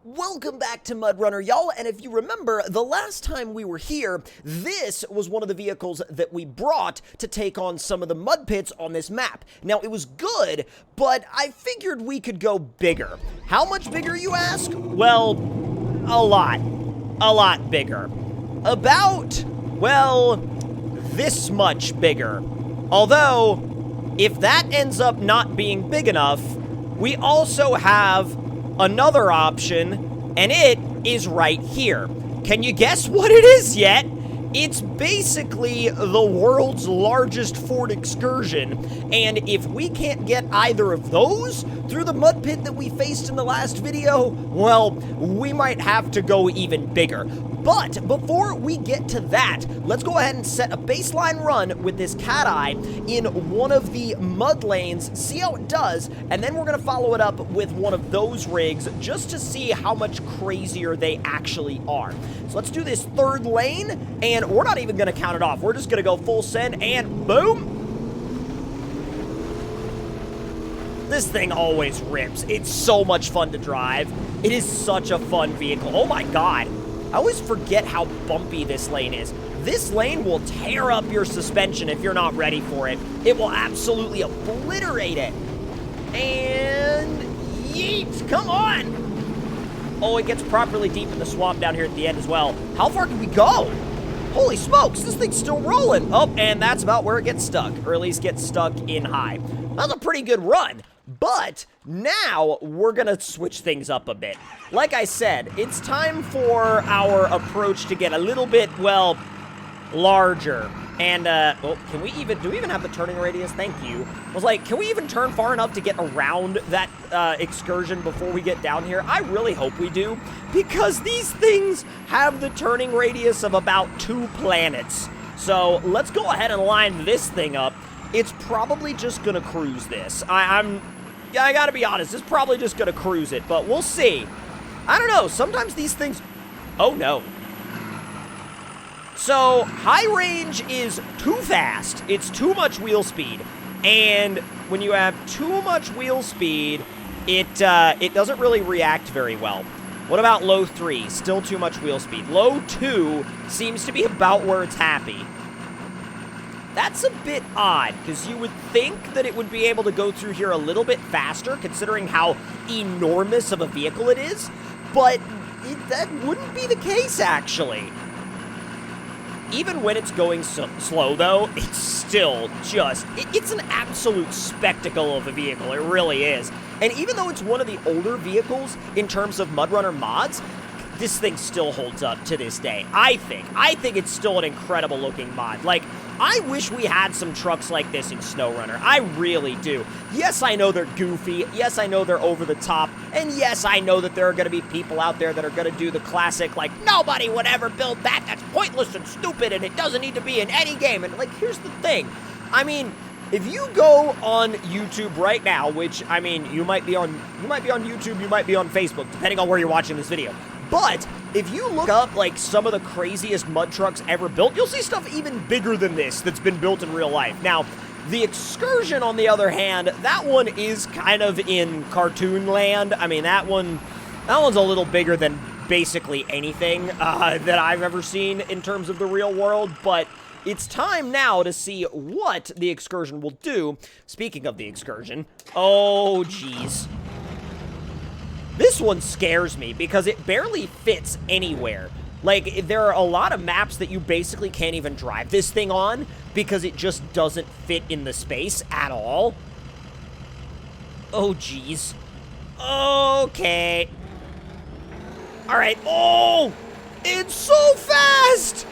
Welcome back to MudRunner, y'all, and if you remember, the last time we were here, this was one of the vehicles that we brought to take on some of the mud pits on this map. Now, it was good, but I figured we could go bigger. How much bigger, you ask? Well, a lot bigger. About, well, this much bigger. Although, if that ends up not being big enough, we also have another option, and it is right here. Can you guess what it is yet? It's basically the world's largest Ford Excursion, and if we can't get either of those through the mud pit that we faced in the last video, well, we might have to go even bigger. But before we get to that, let's go ahead and set a baseline run with this cat eye in one of the mud lanes, see how it does, and then we're going to follow it up with one of those rigs just to see how much crazier they actually are. So let's do this third lane, and we're not even going to count it off. We're just going to go full send, and boom! This thing always rips. It's so much fun to drive. It is such a fun vehicle. Oh my god. I always forget how bumpy this lane is. This lane will tear up your suspension if you're not ready for it. It will absolutely obliterate it. And yeet, come on. Oh, it gets properly deep in the swamp down here at the end as well. How far can we go? Holy smokes, this thing's still rolling. Oh, and that's about where it gets stuck, or at least gets stuck in high. That's a pretty good run. But now we're gonna switch things up a bit. Like I said, it's time for our approach to get a little bit, well, larger. And, oh, do we even have the turning radius? Thank you. I was like, can we even turn far enough to get around that excursion before we get down here? I really hope we do, because these things have the turning radius of about 2 planets. So let's go ahead and line this thing up. It's probably just gonna cruise this. I gotta be honest, it's probably just gonna cruise it, but we'll see. I don't know, sometimes these things... Oh no. So, high range is too fast. It's too much wheel speed. And when you have too much wheel speed, it doesn't really react very well. What about low 3? Still too much wheel speed. Low 2 seems to be about where it's happy. That's a bit odd, because you would think that it would be able to go through here a little bit faster, considering how enormous of a vehicle it is, but that wouldn't be the case, actually. Even when it's going slow, though, it's still just... It's an absolute spectacle of a vehicle, it really is. And even though it's one of the older vehicles in terms of MudRunner mods, this thing still holds up to this day, I think. I think it's still an incredible-looking mod. Like, I wish we had some trucks like this in SnowRunner. I really do. Yes, I know they're goofy. Yes, I know they're over the top. And yes, I know that there are going to be people out there that are going to do the classic, like, nobody would ever build that. That's pointless and stupid, and it doesn't need to be in any game. And, like, here's the thing. I mean, if you go on YouTube right now, which, I mean, you might be on YouTube, you might be on Facebook, depending on where you're watching this video. But if you look up, like, some of the craziest mud trucks ever built, you'll see stuff even bigger than this that's been built in real life. Now, the Excursion, on the other hand, that one is kind of in cartoon land. I mean, that one's a little bigger than basically anything that I've ever seen in terms of the real world, but it's time now to see what the Excursion will do. Speaking of the Excursion, oh, geez. This one scares me because it barely fits anywhere. Like, there are a lot of maps that you basically can't even drive this thing on because it just doesn't fit in the space at all. Oh, geez. Okay. Alright. Oh! It's so fast!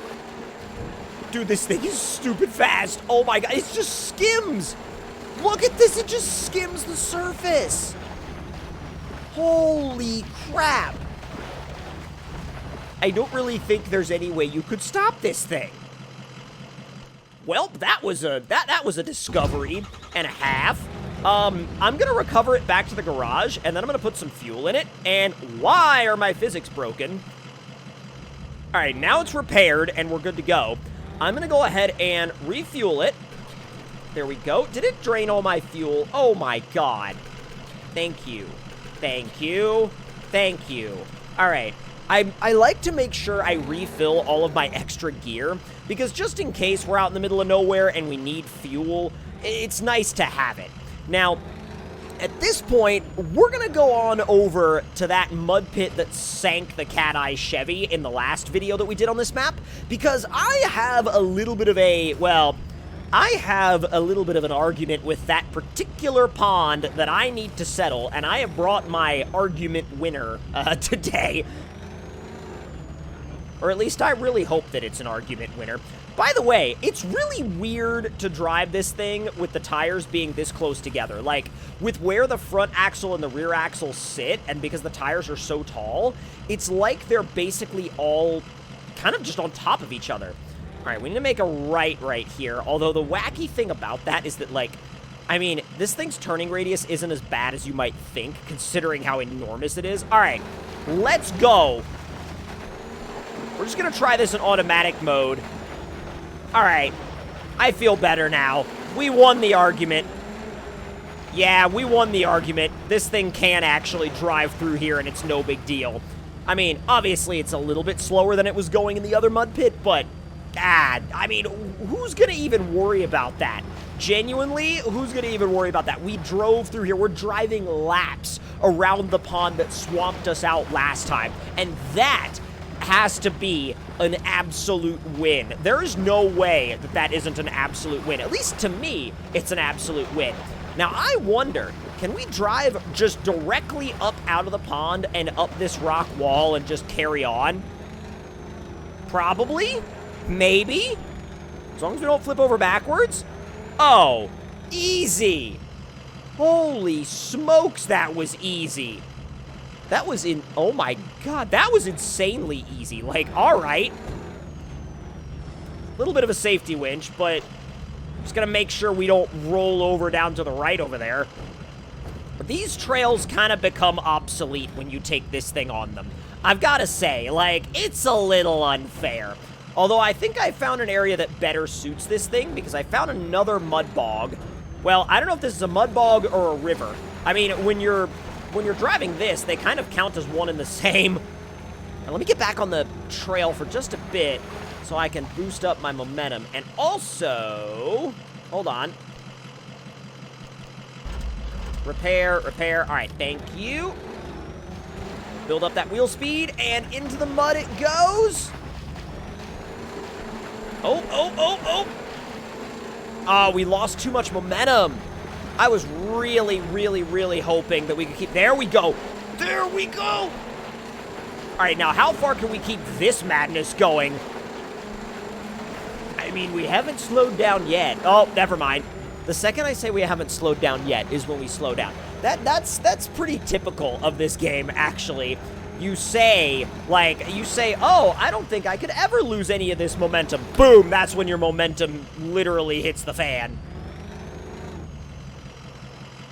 Dude, this thing is stupid fast. Oh my god, it just skims. Look at this, it just skims the surface. Holy crap. I don't really think there's any way you could stop this thing. Well, that was a discovery and a half. I'm gonna recover it back to the garage, and then I'm gonna put some fuel in it. And why are my physics broken? All right, now it's repaired, and we're good to go. I'm gonna go ahead and refuel it. There we go. Did it drain all my fuel? Oh my god. Thank you. Thank you. Thank you. All right. I like to make sure I refill all of my extra gear, because just in case we're out in the middle of nowhere and we need fuel, it's nice to have it. Now, at this point, we're going to go on over to that mud pit that sank the Cat Eye Chevy in the last video that we did on this map, because I have a little bit of an argument with that particular pond that I need to settle, and I have brought my argument winner today. Or at least I really hope that it's an argument winner. By the way, it's really weird to drive this thing with the tires being this close together. Like, with where the front axle and the rear axle sit, and because the tires are so tall, it's like they're basically all kind of just on top of each other. All right, we need to make a right here. Although the wacky thing about that is that, like, I mean, this thing's turning radius isn't as bad as you might think, considering how enormous it is. All right, let's go. We're just going to try this in automatic mode. All right, I feel better now. We won the argument. Yeah, we won the argument. This thing can actually drive through here, and it's no big deal. I mean, obviously, it's a little bit slower than it was going in the other mud pit, but, I mean, who's going to even worry about that? Genuinely, who's going to even worry about that? We drove through here. We're driving laps around the pond that swamped us out last time, and that has to be an absolute win. There is no way that that isn't an absolute win. At least to me, it's an absolute win. Now, I wonder, can we drive just directly up out of the pond and up this rock wall and just carry on? Probably. Maybe. As long as we don't flip over backwards. Oh, easy. Holy smokes, that was easy. That was oh my god, that was insanely easy. Like, all right. A little bit of a safety winch, but just gonna make sure we don't roll over down to the right over there. But these trails kind of become obsolete when you take this thing on them. I've got to say, like, it's a little unfair. Although I think I found an area that better suits this thing, because I found another mud bog. Well, I don't know if this is a mud bog or a river. I mean, when you're driving this, they kind of count as one and the same. Now, let me get back on the trail for just a bit so I can boost up my momentum. And also, hold on. Repair. All right, thank you. Build up that wheel speed, and into the mud it goes. Oh. Oh, we lost too much momentum. I was really hoping that we could keep... There we go. There we go. All right, now, how far can we keep this madness going? I mean, we haven't slowed down yet. Oh, never mind. The second I say we haven't slowed down yet is when we slow down. That's pretty typical of this game, actually. You say, oh, I don't think I could ever lose any of this momentum. Boom, that's when your momentum literally hits the fan.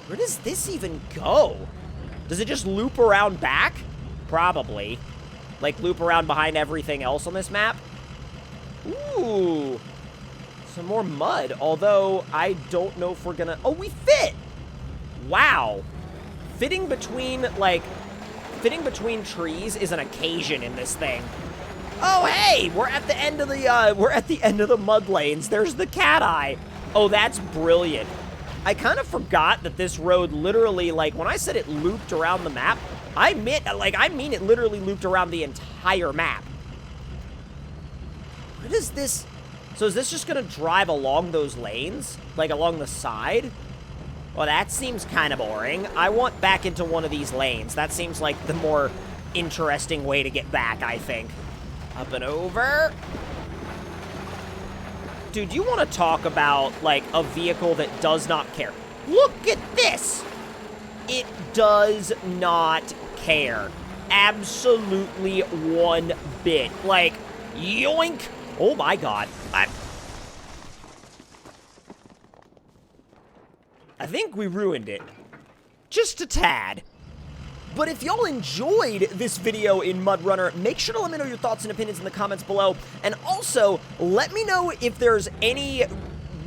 Where does this even go? Does it just loop around back? Probably. Like, loop around behind everything else on this map? Ooh. Some more mud. Although, I don't know if we're gonna... Oh, we fit! Wow. Fitting between trees is an occasion in this thing. Oh, hey! We're at the end of the mud lanes. There's the Cat Eye. Oh, that's brilliant. I kind of forgot that this road literally, like, when I said it looped around the map, I mean it literally looped around the entire map. What is this? So is this just gonna drive along those lanes? Like, along the side? Well, that seems kind of boring. I want back into one of these lanes. That seems like the more interesting way to get back, I think. Up and over. Dude, you want to talk about, like, a vehicle that does not care? Look at this! It does not care. Absolutely one bit. Like, yoink! Oh my god. I think we ruined it. Just a tad. But if y'all enjoyed this video in MudRunner, make sure to let me know your thoughts and opinions in the comments below. And also, let me know if there's any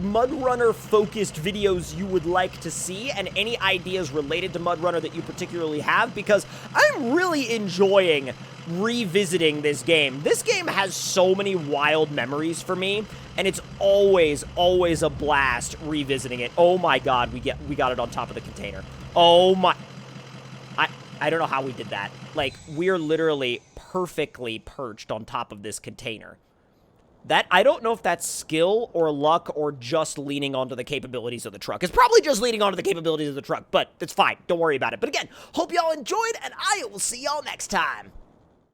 MudRunner focused videos you would like to see and any ideas related to MudRunner that you particularly have, because I'm really enjoying revisiting this game. This game has so many wild memories for me, and it's always a blast revisiting it. Oh my god, we got it on top of the container. Oh my... I don't know how we did that. Like, we're literally perfectly perched on top of this container. That, I don't know if that's skill or luck or just leaning onto the capabilities of the truck. It's probably just leaning onto the capabilities of the truck, but it's fine. Don't worry about it. But again, hope y'all enjoyed, and I will see y'all next time.